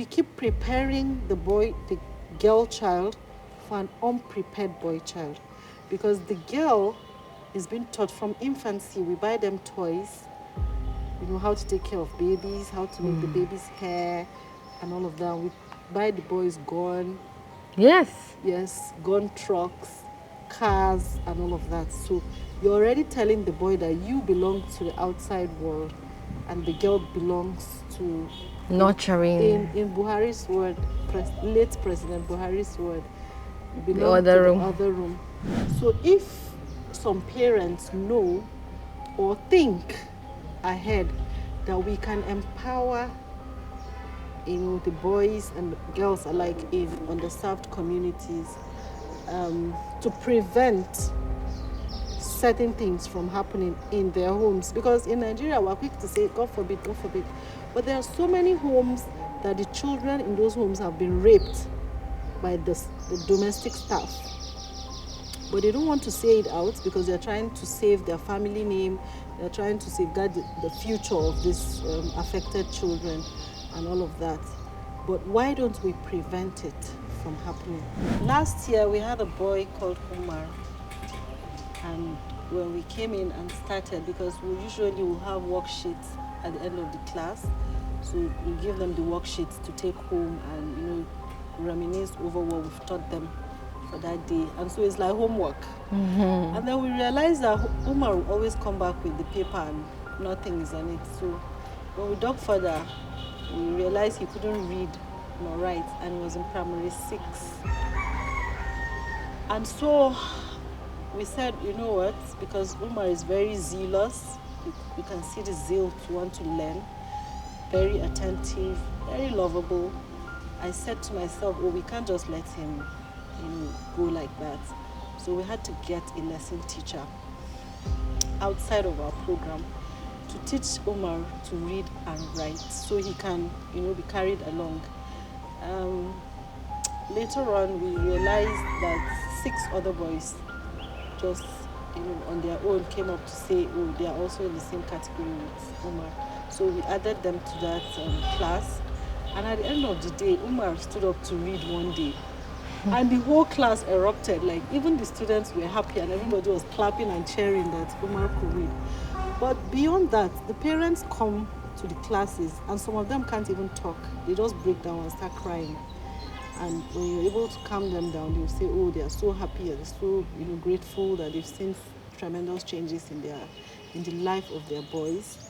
we keep preparing the girl child for an unprepared boy child, because the girl is being taught from infancy. We buy them toys, how to take care of babies, how to make the baby's hair, and all of that. We buy the boys gun, yes, gun trucks, cars, and all of that. So you're already telling the boy that you belong to the outside world, and the girl belongs to nurturing. In Buhari's word, late President Buhari's word, you The belong other to room. the other room. So if some parents know or think ahead that we can empower the boys and girls alike in underserved communities, to prevent certain things from happening in their homes. Because in Nigeria, we're quick to say, God forbid, God forbid. But there are so many homes that the children in those homes have been raped by the domestic staff. But they don't want to say it out because they're trying to save their family name. They're trying to safeguard the future of these affected children and all of that. But why don't we prevent it from happening? Last year, we had a boy called Umar. And when we came in and started, because we usually will have worksheets at the end of the class, so we give them the worksheets to take home and reminisce over what we've taught them for that day. And so it's like homework. And then we realized that Umar will always come back with the paper and nothing is on it. So when we dug further, we realized he couldn't read nor write, and he was in primary 6. And so we said, you know what, because Umar is very zealous, you can see the zeal to want to learn, very attentive, very lovable. I said to myself, we can't just let him go like that. So we had to get a lesson teacher outside of our program to teach Umar to read and write so he can be carried along. Later on, we realized that 6 other boys just on their own came up to say, they are also in the same category with Umar. So we added them to that class. And at the end of the day, Umar stood up to read one day. And the whole class erupted. Like, even the students were happy and everybody was clapping and cheering that Umar could read. But beyond that, the parents come to the classes and some of them can't even talk. They just break down and start crying. And when you're able to calm them down, they'll say, they are so happy and so grateful that they've seen tremendous changes in the life of their boys.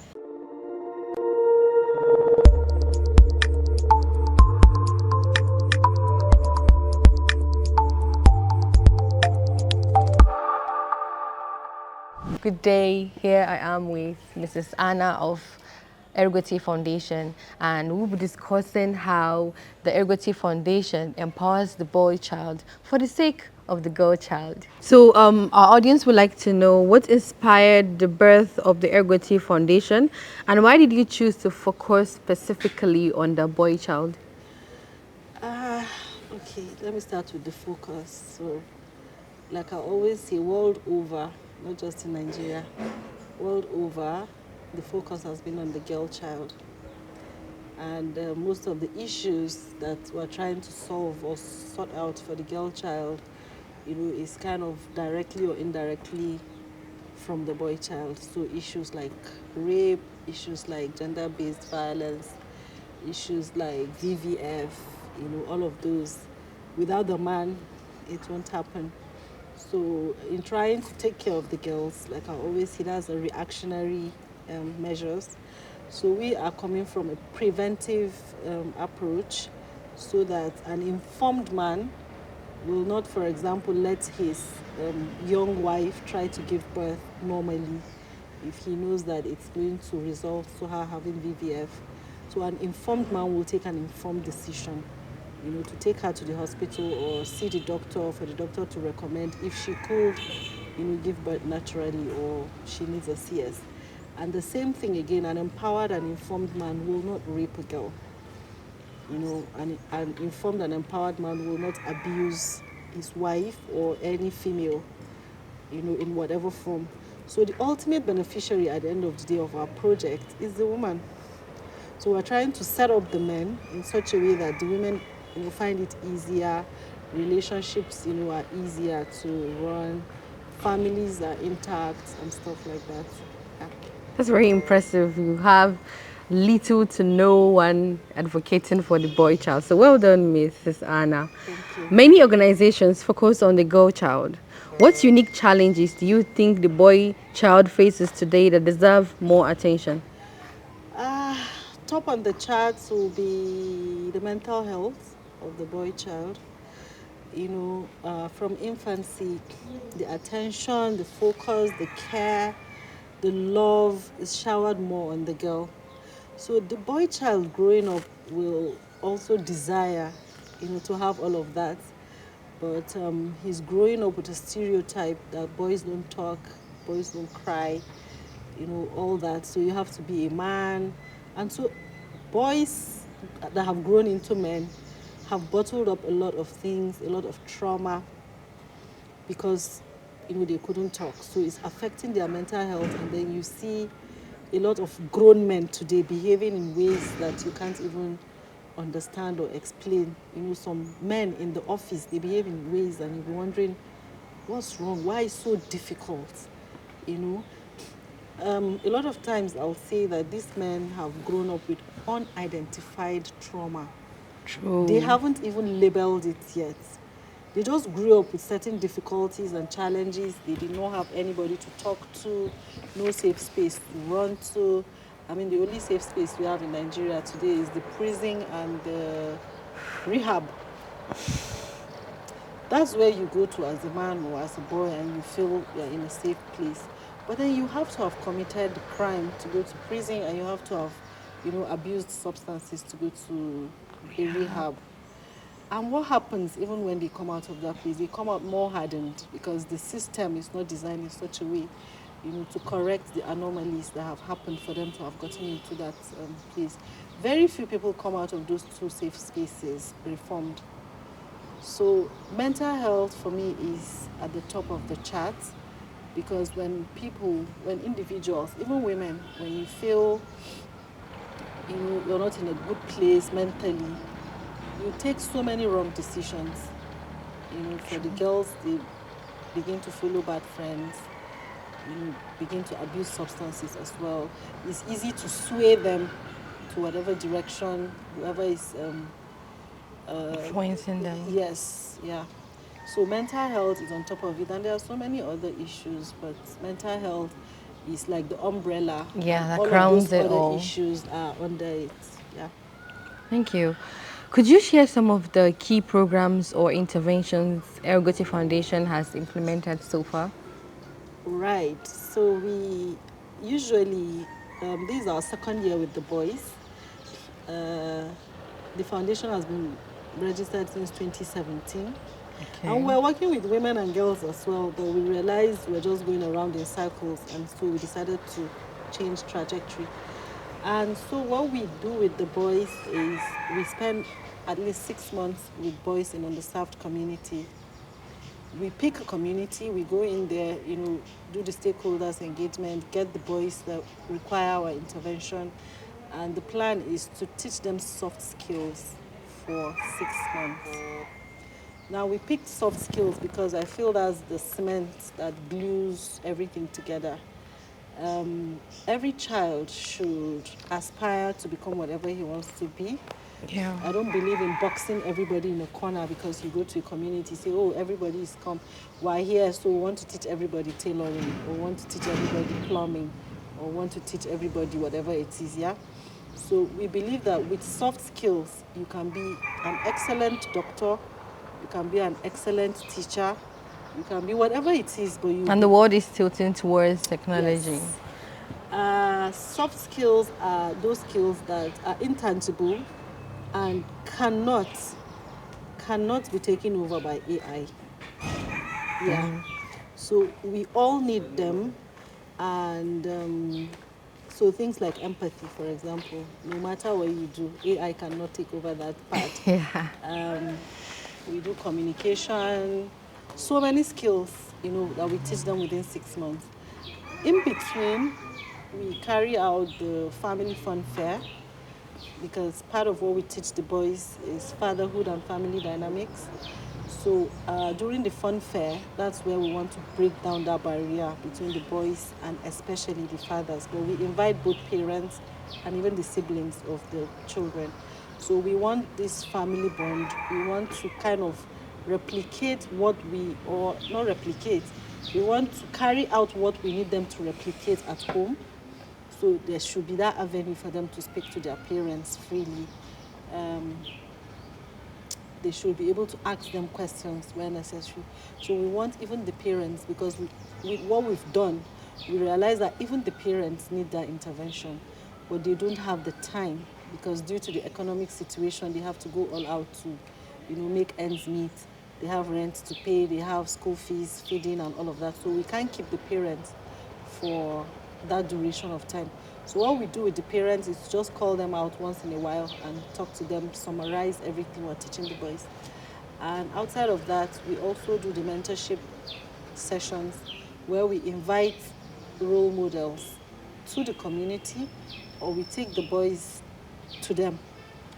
Good day. Here I am with Mrs. Anna of Yargote Foundation, and we'll be discussing how the Yargote Foundation empowers the boy child for the sake of the girl child. So our audience would like to know what inspired the birth of the Yargote Foundation, and why did you choose to focus specifically on the boy child? Okay, let me start with the focus. So, like I always say, world over, not just in Nigeria, world over, the focus has been on the girl child. And most of the issues that we're trying to solve or sort out for the girl child, is kind of directly or indirectly from the boy child. So issues like rape, issues like gender-based violence, issues like VVF, all of those. Without the man, it won't happen. So in trying to take care of the girls, like I always see, that's a reactionary measures. So we are coming from a preventive approach so that an informed man will not, for example, let his young wife try to give birth normally if he knows that it's going to result to her having VVF. So an informed man will take an informed decision, to take her to the hospital or see the doctor for the doctor to recommend if she could, give birth naturally or she needs a CS. And the same thing again, an empowered and informed man will not rape a girl. An informed and empowered man will not abuse his wife or any female, in whatever form. So the ultimate beneficiary at the end of the day of our project is the woman. So we're trying to set up the men in such a way that the women, find it easier, relationships, are easier to run, families are intact and stuff like that. Yeah. That's very impressive. You have little to no one advocating for the boy child. So well done, Mrs. Anna. Thank you. Many organizations focus on the girl child. What unique challenges do you think the boy child faces today that deserve more attention? Top on the charts will be the mental health of the boy child. From infancy, the attention, the focus, the care, the love is showered more on the girl. So the boy child growing up will also desire, to have all of that. But he's growing up with a stereotype that boys don't talk, boys don't cry, all that. So you have to be a man. And so boys that have grown into men have bottled up a lot of things, a lot of trauma, because they couldn't talk. So it's affecting their mental health. And then you see a lot of grown men today behaving in ways that you can't even understand or explain. Some men in the office, they behave in ways and you'll be wondering, what's wrong? Why is it so difficult? A lot of times I'll say that these men have grown up with unidentified trauma. True. They haven't even labeled it yet. They just grew up with certain difficulties and challenges. They did not have anybody to talk to, no safe space to run to. I mean, the only safe space we have in Nigeria today is the prison and the rehab. That's where you go to as a man or as a boy and you feel you're in a safe place. But then you have to have committed crime to go to prison, and you have to have, abused substances to go to a rehab. And what happens even when they come out of that place? They come out more hardened because the system is not designed in such a way, to correct the anomalies that have happened for them to have gotten into that place. Very few people come out of those two safe spaces reformed. So mental health for me is at the top of the chart, because when individuals, even women, when you feel you're not in a good place mentally, you take so many wrong decisions. For the girls, they begin to follow bad friends, begin to abuse substances as well. It's easy to sway them to whatever direction, whoever is Influencing them. yes, yeah. So mental health is on top of it, and there are so many other issues, but mental health is like the umbrella. Yeah, that all crowns of those it other all. issues are under it. Yeah. Thank you. Could you share some of the key programs or interventions Yargote Foundation has implemented so far? Right. So we usually, this is our second year with the boys. The foundation has been registered since 2017. Okay. And we're working with women and girls as well, but we realized we're just going around in circles, and so we decided to change trajectory. And so what we do with the boys is we spend at least 6 months with boys in underserved community. We pick a community, we go in there, do the stakeholders engagement, get the boys that require our intervention, and the plan is to teach them soft skills for 6 months. Now, we picked soft skills because I feel that's the cement that glues everything together. Every child should aspire to become whatever he wants to be. Yeah. I don't believe in boxing everybody in a corner because you go to a community, say, oh, everybody is come. We're here, so we want to teach everybody tailoring, or want to teach everybody plumbing, or want to teach everybody whatever it is, yeah? So we believe that with soft skills, you can be an excellent doctor, you can be an excellent teacher, you can be whatever it is, but you... And the world is tilting towards technology. Yes. Soft skills are those skills that are intangible and cannot be taken over by AI. Yeah. So we all need them, and so things like empathy, for example, no matter what you do, AI cannot take over that part. Yeah. We do communication, so many skills, that we teach them within 6 months. In between, we carry out the family fun fair. because part of what we teach the boys is fatherhood and family dynamics. So during the fun fair, that's where we want to break down that barrier between the boys and especially the fathers. But we invite both parents and even the siblings of the children. So we want this family bond. We want to kind of replicate what we, or not replicate, we want to carry out what we need them to replicate at home. So there should be that avenue for them to speak to their parents freely. They should be able to ask them questions where necessary. So we want even the parents, because with what we've done, we realize that even the parents need that intervention, but they don't have the time, because due to the economic situation, they have to go all out to, make ends meet. They have rent to pay, they have school fees, feeding, and all of that. So we can't keep the parents for that duration of time. So what we do with the parents is just call them out once in a while and talk to them, summarize everything we're teaching the boys. And outside of that, we also do the mentorship sessions where we invite role models to the community, or we take the boys to them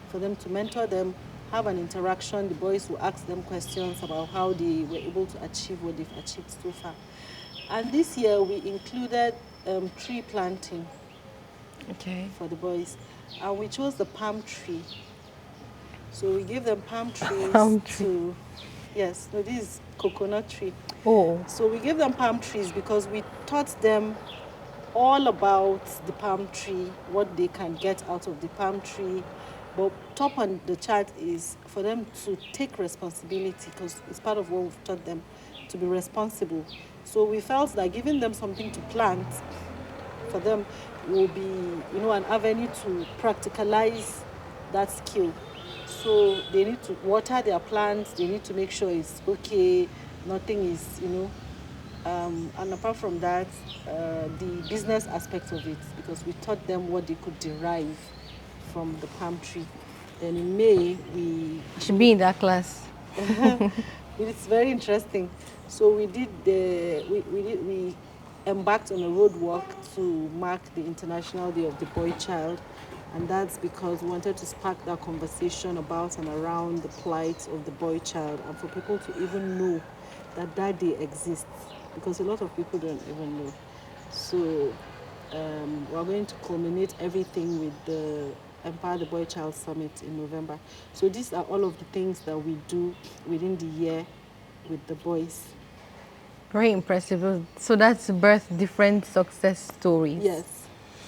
for them to mentor them, have an interaction. The boys will ask them questions about how they were able to achieve what they've achieved so far. And this year we included tree planting for the boys, and we chose the palm tree. So we gave them palm trees Palm tree. to, yes, no, this is coconut tree. Oh, So we gave them palm trees because we taught them all about the palm tree, what they can get out of the palm tree. But top on the chart is for them to take responsibility, because it's part of what we've taught them, to be responsible. So we felt that giving them something to plant for them will be, an avenue to practicalize that skill. So they need to water their plants, they need to make sure it's okay, nothing is, and apart from that, the business aspect of it, because we taught them what they could derive from the palm tree. Then in May, we should be in that class. it's very interesting. So we embarked on a road walk to mark the International Day of the Boy Child, and that's because we wanted to spark that conversation about and around the plight of the boy child, and for people to even know that that day exists, because a lot of people don't even know. So we're going to culminate everything with the Empower the Boy Child Summit in November. So these are all of the things that we do within the year with the boys. Very impressive. So that's birth different success stories. Yes.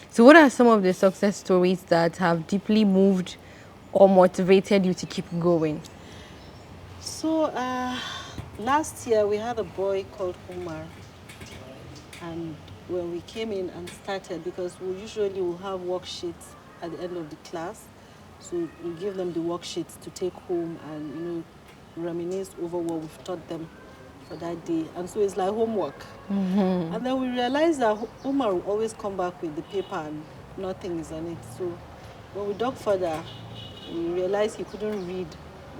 So what are some of the success stories that have deeply moved or motivated you to keep going? So last year we had a boy called Umar, and when we came in and started, because we usually will have worksheets at the end of the class, so we give them the worksheets to take home and reminisce over what we've taught them for that day, and so it's like homework. And then we realized that Umar will always come back with the paper and nothing is on it. So when we dug further, we realized he couldn't read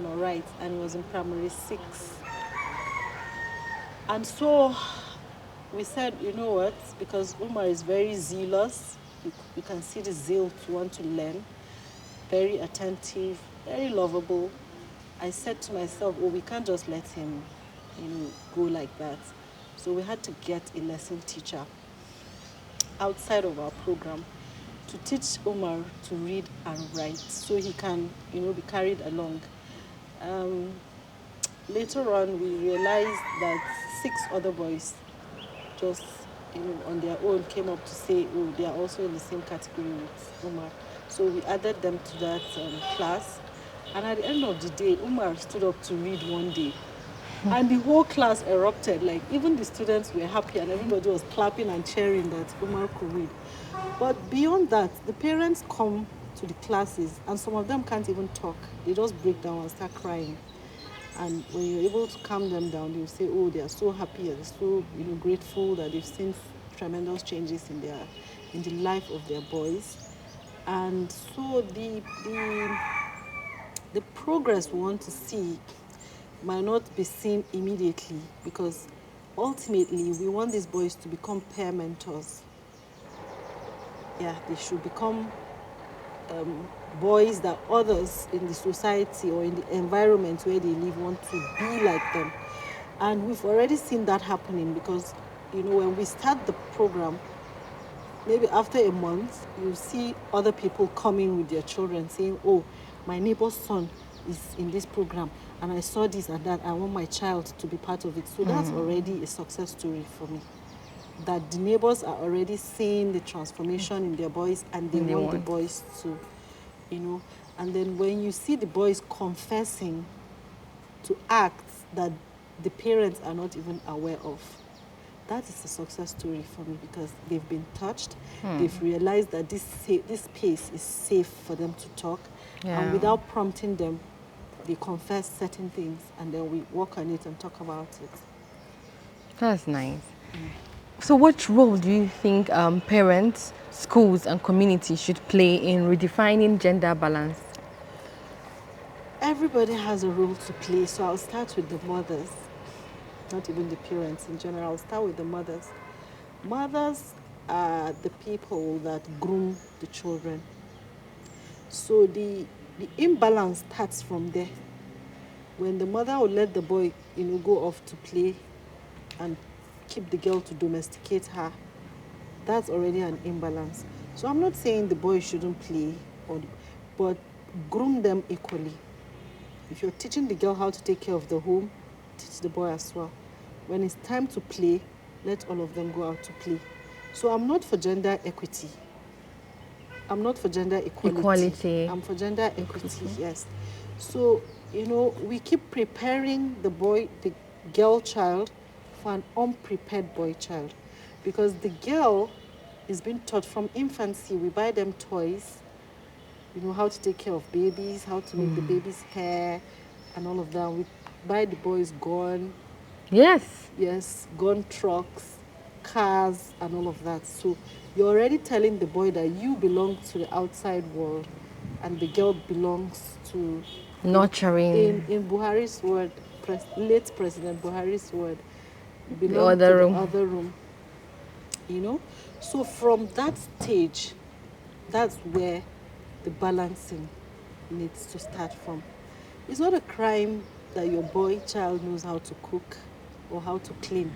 nor write, and he was in primary 6. And so we said, you know what, because Umar is very zealous, you can see the zeal to want to learn, very attentive, very lovable. I said to myself, oh, we can't just let him go like that. So we had to get a lesson teacher outside of our program to teach Omar to read and write, so he can be carried along. Later on, we realized that 6 other boys just on their own came up to say, oh, they are also in the same category with Umar. So we added them to that class. And at the end of the day, Umar stood up to read one day. And the whole class erupted. Like, even the students were happy and everybody was clapping and cheering that Umar could read. But beyond that, the parents come to the classes and some of them can't even talk. They just break down and start crying. And when you're able to calm them down, you say, oh, they are so happy and so grateful that they've seen tremendous changes in the life of their boys. And so the progress we want to see might not be seen immediately, because ultimately we want these boys to become peer mentors. Yeah, they should become boys that others in the society or in the environment where they live want to be like them. And we've already seen that happening because, when we start the program, maybe after a month, you see other people coming with their children saying, oh, my neighbor's son is in this program and I saw this and that. I want my child to be part of it. So that's already a success story for me. That the neighbors are already seeing the transformation in their boys and they want the boys to, And then when you see the boys confessing to acts that the parents are not even aware of, that is a success story for me because they've been touched. They've realized that this space is safe for them to talk. Yeah. And without prompting them, they confess certain things and then we work on it and talk about it. That's nice. So what role do you think parents, schools and community should play in redefining gender balance? Everybody has a role to play, so I'll start with the mothers. Not even the parents in general. I'll start with the mothers. Mothers are the people that groom the children. So the imbalance starts from there. When the mother will let the boy, go off to play and keep the girl to domesticate her, that's already an imbalance. So I'm not saying the boy shouldn't play, but groom them equally. If you're teaching the girl how to take care of the home, teach the boy as well. When it's time to play, let all of them go out to play. So I'm not for gender equity. I'm not for gender equality. I'm for gender equity, yes. So, we keep preparing the girl child for an unprepared boy child. Because the girl is being taught from infancy. We buy them toys, how to take care of babies, how to make the baby's hair, and all of that. We buy the boys gun. Yes, gun trucks, cars, and all of that. So you're already telling the boy that you belong to the outside world and the girl belongs to nurturing. In Buhari's word, late President Buhari's word, The other room. The other room. So from that stage, that's where the balancing needs to start from. It's not a crime that your boy child knows how to cook or how to clean.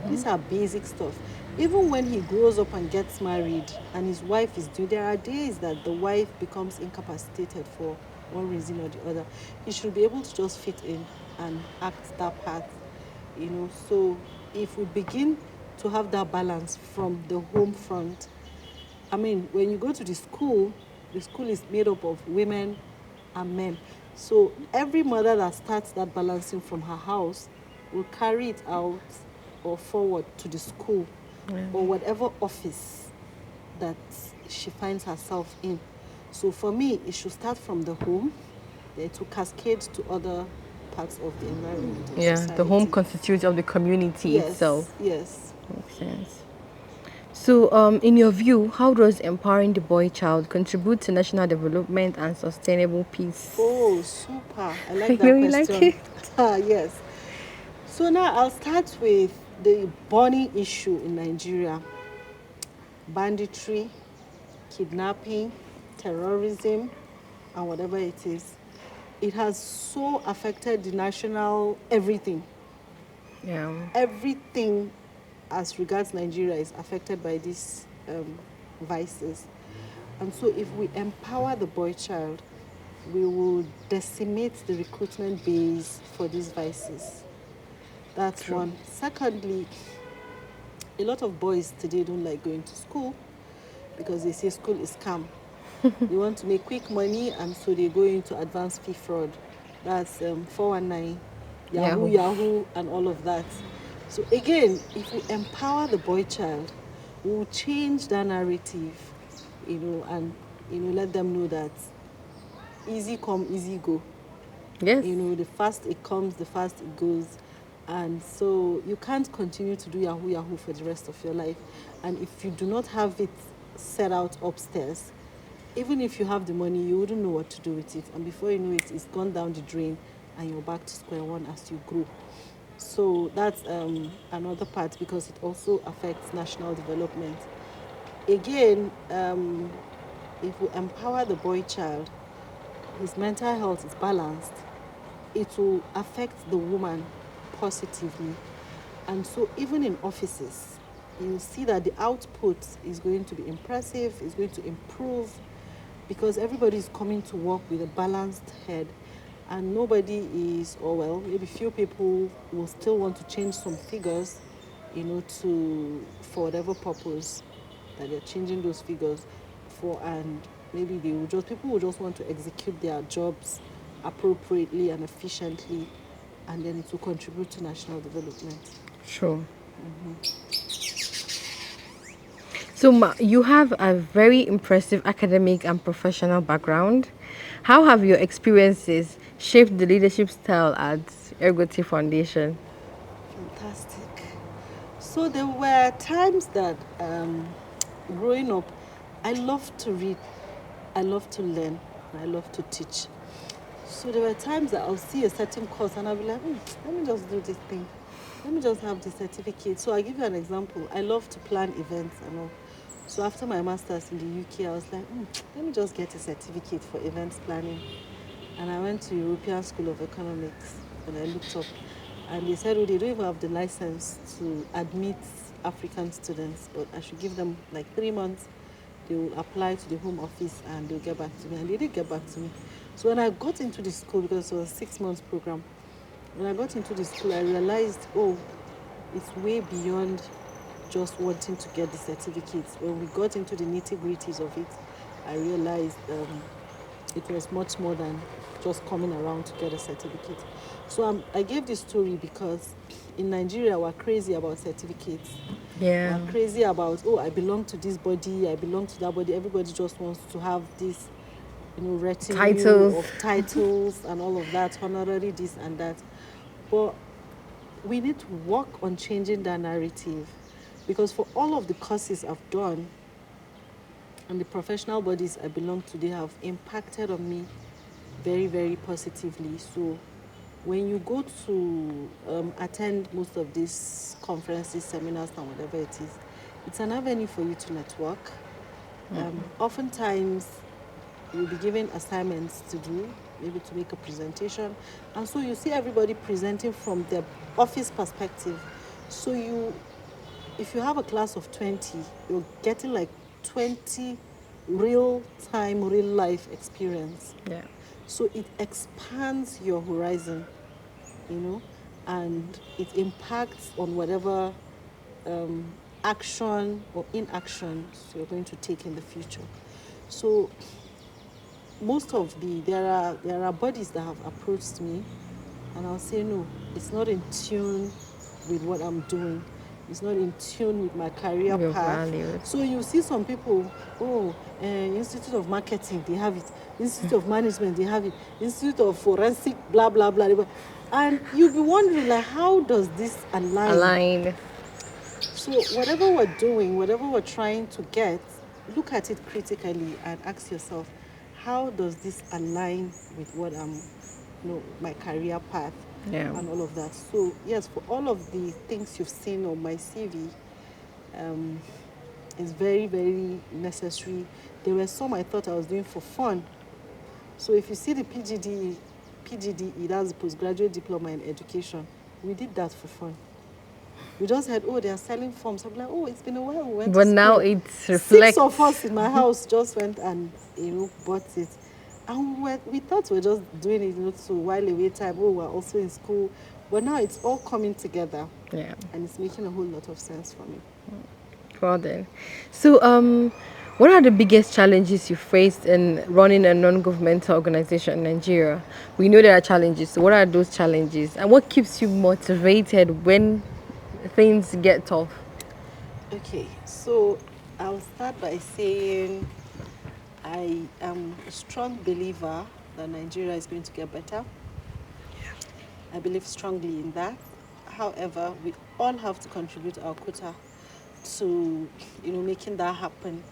These are basic stuff. Even when he grows up and gets married and his wife is due, there are days that the wife becomes incapacitated for one reason or the other. He should be able to just fit in and act that part, So if we begin to have that balance from the home front, when you go to the school is made up of women and men. So every mother that starts that balancing from her house will carry it out or forward to the school or whatever office that she finds herself in. So for me, it should start from the home, then to cascade to other parts of the environment. Society. The home constitutes of the community itself. Yes. Makes sense. So, in your view, how does empowering the boy child contribute to national development and sustainable peace? Oh, super. I like that really question. Like it? Yes. So now I'll start with the burning issue in Nigeria. Banditry, kidnapping, terrorism, and whatever it is. It has so affected the national everything. Yeah. Everything as regards Nigeria is affected by these vices. And so if we empower the boy child, we will decimate the recruitment base for these vices. That's true. One. Secondly, a lot of boys today don't like going to school because they say school is scam. They want to make quick money, and so they go into advanced fee fraud. That's 419, Yahoo, and all of that. So again, if we empower the boy child, we will change that narrative, and let them know that easy come, easy go. Yes. The fast it comes, the fast it goes. And so you can't continue to do Yahoo for the rest of your life. And if you do not have it set out upstairs, even if you have the money, you wouldn't know what to do with it. And before you know it, it's gone down the drain and you're back to square one as you grow. So that's another part because it also affects national development. Again, if we empower the boy child, his mental health is balanced, it will affect the woman positively. And so even in offices, you see that the output is going to be impressive, is going to improve, because everybody is coming to work with a balanced head, and nobody is, or well, maybe few people will still want to change some figures, to for whatever purpose that they're changing those figures for, and maybe people will just want to execute their jobs appropriately and efficiently, and then it will contribute to national development. Sure. So you have a very impressive academic and professional background. How have your experiences shaped the leadership style at Yargote Foundation? Fantastic. So there were times that growing up, I loved to read, I loved to learn, and I loved to teach. So there were times that I'll see a certain course and I'll be like, let me just do this thing. Let me just have the certificate. So I'll give you an example. I love to plan events and all. So after my master's in the UK, I was like, let me just get a certificate for events planning. And I went to European School of Economics and I looked up. And they said, they don't even have the license to admit African students, but I should give them like 3 months. They will apply to the Home Office and they'll get back to me. And they did get back to me. So when I got into the school, because it was a 6 months program, when I got into the school, I realized, it's way beyond just wanting to get the certificates. When we got into the nitty-gritties of it, I realized it was much more than just coming around to get a certificate. So I gave this story because in Nigeria, we're crazy about certificates. Yeah. We're crazy about, I belong to this body, I belong to that body. Everybody just wants to have this, retinue of titles and all of that, honorary this and that. But we need to work on changing that narrative, because for all of the courses I've done and the professional bodies I belong to, they have impacted on me very, very positively. So when you go to attend most of these conferences, seminars, and whatever it is, it's an avenue for you to network. Oftentimes, you'll be given assignments to do, maybe to make a presentation. And so you see everybody presenting from their office perspective. So if you have a class of 20, you're getting like 20 real-time, real-life experience. Yeah. So it expands your horizon, and it impacts on whatever action or inaction you're going to take in the future. So most of there are bodies that have approached me, and I'll say, no, it's not in tune with what I'm doing. It's not in tune with my career Your path. values. So you see some people, Institute of Marketing, they have it. Institute of Management, they have it. Institute of Forensic, blah, blah, blah, blah. And you'll be wondering, like, how does this align? So whatever we're doing, whatever we're trying to get, look at it critically and ask yourself, how does this align with what my career path and all of that? So yes, for all of the things you've seen on my CV, is very, very necessary. There were some I thought I was doing for fun. So if you see the PGDE, that's the Postgraduate Diploma in Education, we did that for fun. We just heard, they are selling forms. I'm like, it's been a while we went to school. But now it reflects. 6 of us in my house just went and, bought it. And we thought we were just doing it, to while away time. We're also in school. But now it's all coming together. Yeah. And it's making a whole lot of sense for me. Well then. So, what are the biggest challenges you faced in running a non-governmental organization in Nigeria? We know there are challenges. So what are those challenges? And what keeps you motivated when things get tough? Okay, so I'll start by saying I am a strong believer that Nigeria is going to get better. Yeah. I believe strongly in that. However, we all have to contribute our quota to, making that happen.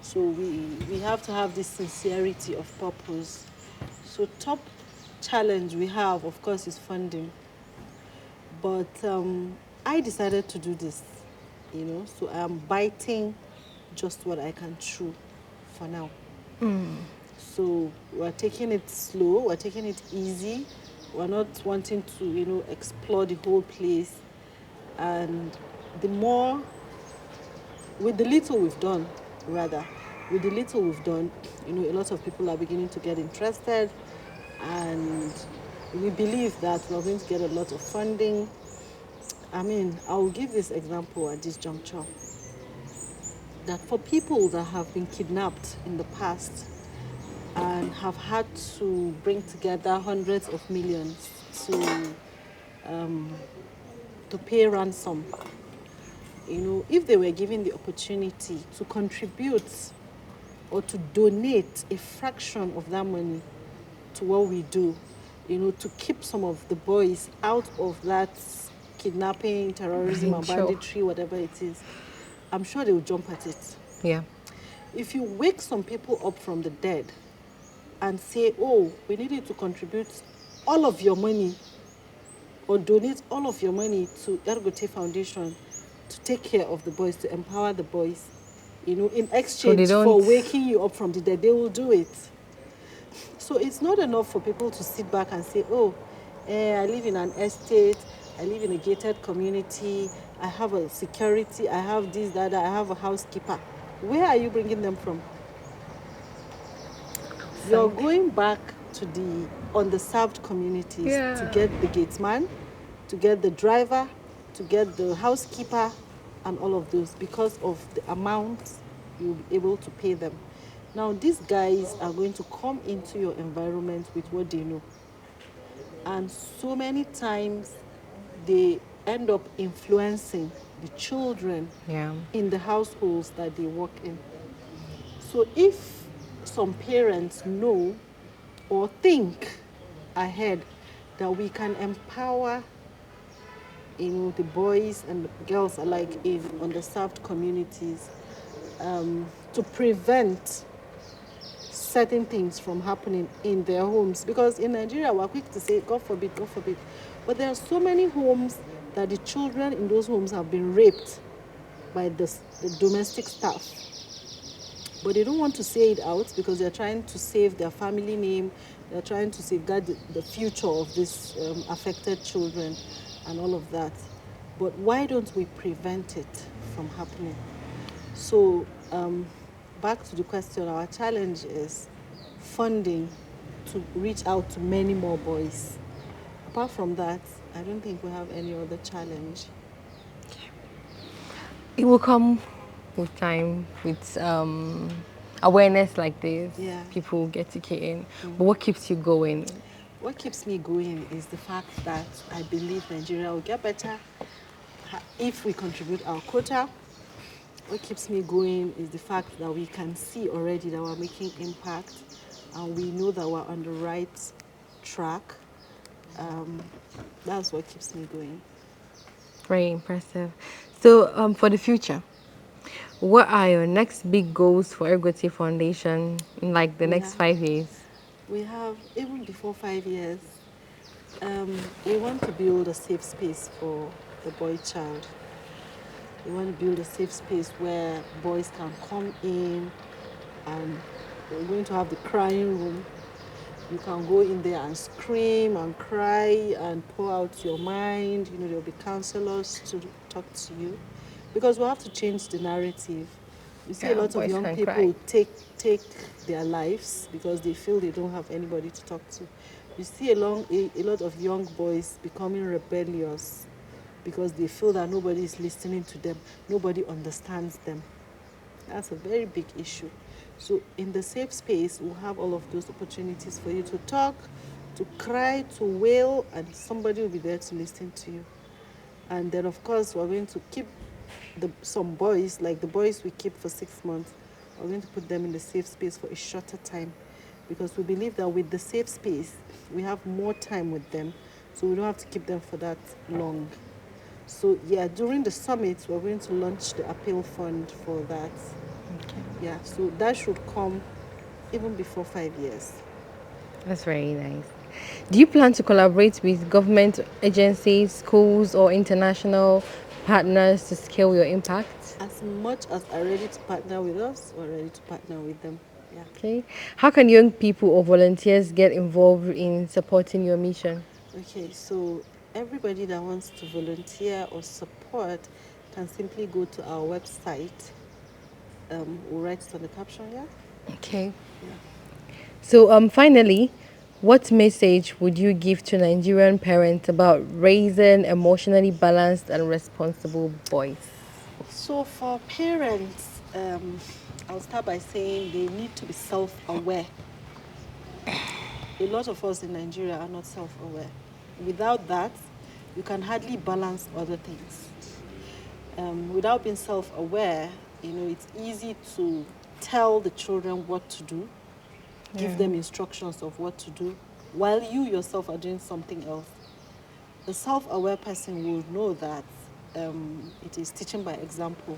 So we have to have this sincerity of purpose. So top challenge we have, of course, is funding. But I decided to do this, so I am biting just what I can chew for now. So we're taking it slow, we're taking it easy. We're not wanting to, explore the whole place. And the more, with the little we've done, rather, with the little we've done, a lot of people are beginning to get interested. And we believe that we're going to get a lot of funding. I mean, I'll give this example at this juncture, that for people that have been kidnapped in the past and have had to bring together hundreds of millions to pay ransom, if they were given the opportunity to contribute or to donate a fraction of that money to what we do, to keep some of the boys out of that kidnapping, terrorism, and Sure. banditry, whatever it is, I'm sure they will jump at it. Yeah. If you wake some people up from the dead and say, oh, we need you to contribute all of your money or donate all of your money to Yargote Foundation to take care of the boys, to empower the boys, in exchange for waking you up from the dead, they will do it. So it's not enough for people to sit back and say, oh, I live in an estate, I live in a gated community, I have a security, I have this, that, I have a housekeeper. Where are you bringing them from? You're going back to the underserved communities to get the gatesman, to get the driver, to get the housekeeper, and all of those because of the amount you'll be able to pay them. Now, these guys are going to come into your environment with what they know. And so many times they end up influencing the children in the households that they work in. So if some parents know or think ahead that we can empower the boys and the girls alike in underserved communities to prevent certain things from happening in their homes. Because in Nigeria, we're quick to say, God forbid, God forbid. But there are so many homes that the children in those homes have been raped by the domestic staff. But they don't want to say it out because they're trying to save their family name. They're trying to safeguard the future of these affected children and all of that. But why don't we prevent it from happening? So back to the question, our challenge is funding to reach out to many more boys. Apart from that, I don't think we have any other challenge. It will come with time, with awareness like this. Yeah. People get to key in. But what keeps you going? What keeps me going is the fact that I believe Nigeria will get better if we contribute our quota. What keeps me going is the fact that we can see already that we're making impact and we know that we're on the right track. That's what keeps me going. Very impressive. So for the future, what are your next big goals for Yargote Foundation in like the next 5 years? We have, even before 5 years, we want to build a safe space for the boy child. We want to build a safe space where boys can come in, and we're going to have the crying room. You can go in there and scream and cry and pour out your mind. There'll be counselors to talk to you. Because we have to change the narrative. You see a lot of young people take their lives because they feel they don't have anybody to talk to. You see a lot of young boys becoming rebellious because they feel that nobody is listening to them, nobody understands them. That's a very big issue. So in the safe space, we'll have all of those opportunities for you to talk, to cry, to wail, and somebody will be there to listen to you. And then, of course, we're going to keep some boys, like the boys we keep for 6 months, we're going to put them in the safe space for a shorter time because we believe that with the safe space, we have more time with them, so we don't have to keep them for that long. So, yeah, during the summit, we're going to launch the appeal fund for that. Okay. Yeah, so that should come even before 5 years. That's very nice. Do you plan to collaborate with government agencies, schools, or international partners to scale your impact? As much as are ready to partner with us, we're ready to partner with them. Yeah. Okay. How can young people or volunteers get involved in supporting your mission? Okay, so everybody that wants to volunteer or support can simply go to our website. We'll write it on the caption, yeah? Okay. Yeah. So, finally, what message would you give to Nigerian parents about raising emotionally balanced and responsible boys? So for parents, I'll start by saying they need to be self-aware. A lot of us in Nigeria are not self-aware. Without that, you can hardly balance other things. Without being self-aware, it's easy to tell the children what to do, give them instructions of what to do, while you yourself are doing something else. The self-aware person will know that it is teaching by example.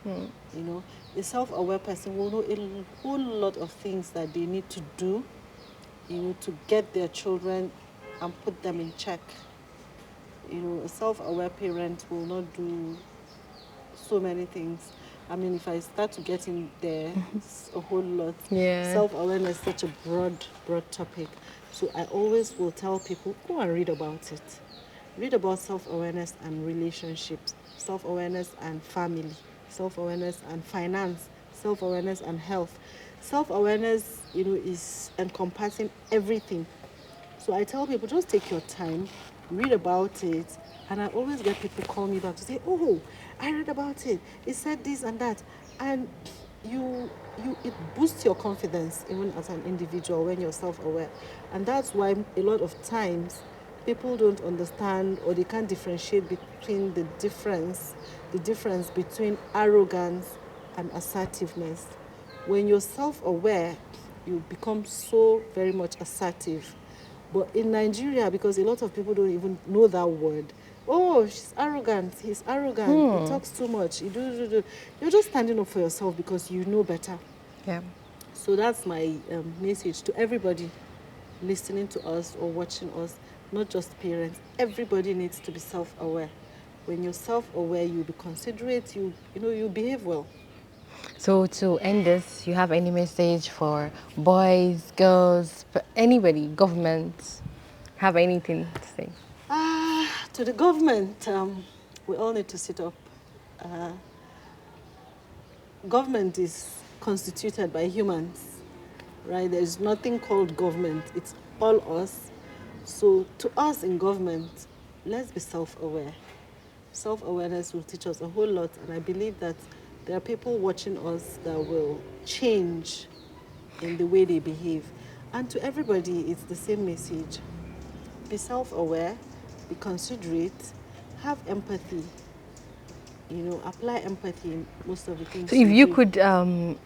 The self-aware person will know a whole lot of things that they need to do, to get their children and put them in check. A self-aware parent will not do so many things. I mean, if I start to get in there, it's a whole lot. Yeah. Self-awareness is such a broad topic. So I always will tell people, go and read about it. Read about self-awareness and relationships, self-awareness and family, self-awareness and finance, self-awareness and health. Self-awareness, is encompassing everything. So I tell people, just take your time, read about it, and I always get people call me back to say, oh, I read about it. It said this and that. And it boosts your confidence even as an individual when you're self-aware. And that's why a lot of times people don't understand or they can't differentiate between the difference between arrogance and assertiveness. When you're self-aware, you become so very much assertive. But in Nigeria, because a lot of people don't even know that word, oh, she's arrogant, he's arrogant, he talks too much, you're just standing up for yourself because you know better. Yeah. So that's my message to everybody listening to us or watching us, not just parents. Everybody needs to be self-aware. When you're self-aware, you'll be considerate, you behave well. So, to end this, you have any message for boys, girls, anybody, government? Have anything to say? To the government, we all need to sit up. Government is constituted by humans, right? There's nothing called government. It's all us. So to us in government, let's be self-aware. Self-awareness will teach us a whole lot, and I believe that there are people watching us that will change in the way they behave. And to everybody, it's the same message. Be self-aware, be considerate, have empathy. Apply empathy in most of the things. So, if you do. could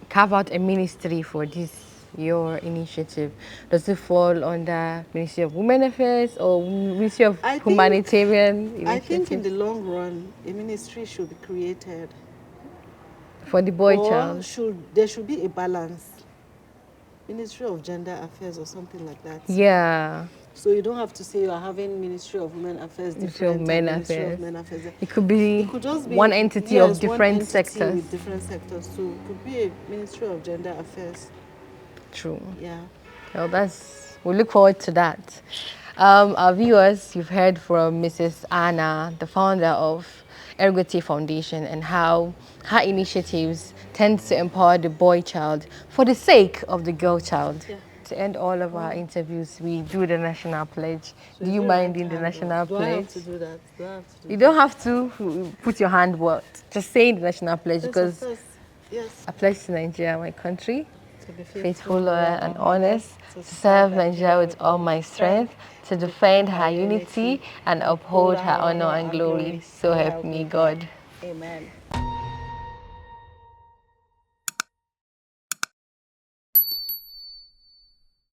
carve out a ministry for this, your initiative, does it fall under Ministry of Women Affairs or Ministry of Humanitarian Initiative? I think in the long run, a ministry should be created. For the boy child? There should be a balance. Ministry of Gender Affairs or something like that. Yeah. So you don't have to say you are having Ministry of Women Affairs different Ministry of Men Affairs. It could be, just be one entity of different sectors. With different sectors. So it could be a Ministry of Gender Affairs. True. Yeah. Well, we look forward to that. Our viewers, you've heard from Mrs. Anna, the founder of Yargote Foundation, and how her initiatives tend to empower the boy child for the sake of the girl child. Yeah. To end all of our interviews, we do the national pledge. So do you mind in the national pledge? Do I have to do that? You don't have to put your hand what? Just say the national pledge because yes. I pledge to Nigeria, my country, to be faithful, loyal, and honest, to serve Nigeria with all my strength, to defend her unity and uphold her honor and glory. So help me God. Amen.